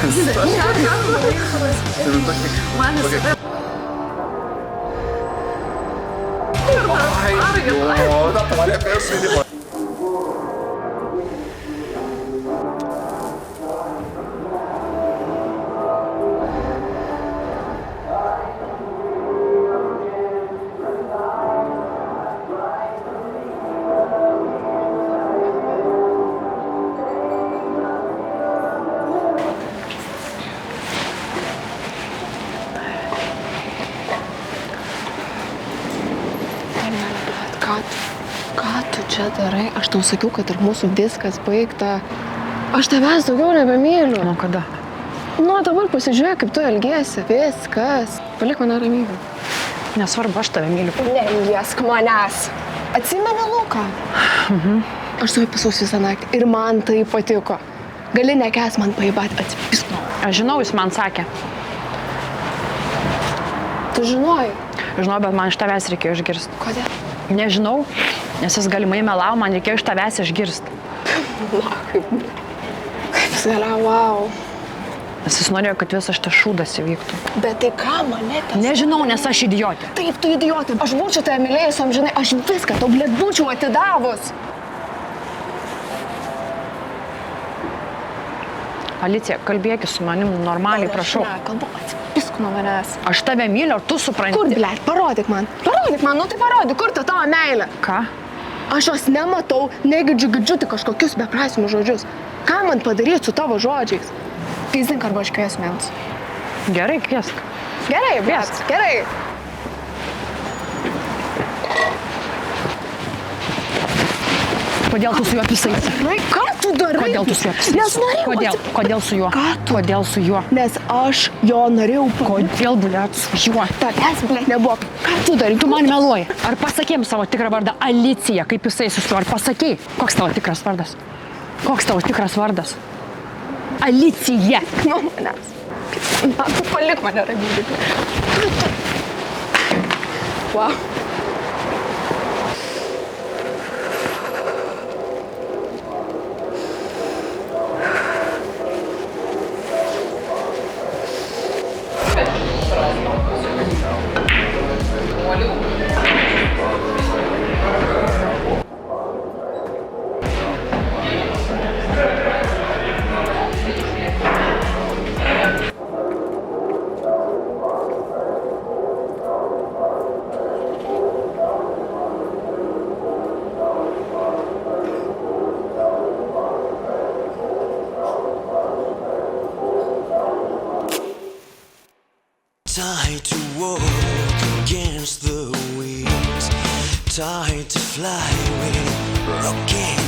Man visada. No, tomale peso. Ką tu čia darai? Aš tau sakiau, kad ir mūsų viskas baigta. Aš tavęs daugiau nebemyliu. Nuo kada? Nu, dabar pasižiūrėk, kaip tu elgiesi. Viskas. Palik mane ramybę. Nesvarbu, aš tave myliu. Neliesk manęs. Atsimeni Luką? Aš su juo pisausi visą naktį. Ir man tai patiko. Gali nekęs man paibati. Atsipisk. Aš žinau, jis man sakė. Tu žinojai? Žinau, bet man iš tavęs reikėjo išgirsti. Kodėl? Nežinau, nes jis galimai melavo, man reikėjo iš tavęs išgirsti. Na, kaip jis galėjo, wow. Nes jis norėjo, kad visas šitas šūdas įvyktų. Bet tai ką mane tas... Nežinau, nes aš idiotė. Taip, tu idiotė. Aš būčiau tave mylėjus, amžinai, aš viską tau, blėt, būčiau atidavus. Alicija, kalbėkis su manim normaliai, prašau. Aš nekalbu, atsipisk nuo manęs. Aš tave myliu, ar tu supranti? Kur, blėt, parodyk man. Parodyk man, nu tai parodyk, kur ta tavo meilė? Ką? Aš jos nematau, negirdžiu tik kažkokius beprasmius žodžius. Ką man padaryti su tavo žodžiais? Pyzdink arba aš kviesiu mens. Gerai, kviesk. Gerai, blėt, gerai. Kodėl tu su juo pisaisi? Ką tu darai? Kodėl tu su juo pisaisi? Nes norėjau. Kodėl su juo? Ką tu? Kodėl su juo? Nes aš jo norėjau Kodėl, blėt, su juo? Tavęs, blėt, nebuvo. Ką tu darai? Tu man meluoji. Ar pasakėm savo tikrą vardą Alicija, kaip jisai su juo? Ar pasakėjai? Koks tavo tikras vardas? Koks tavo tikras vardas? Alicija. Nuo manęs. Na, tu palik mane ramybėj. Wow. Tied to walk against the winds, tied to fly with rocket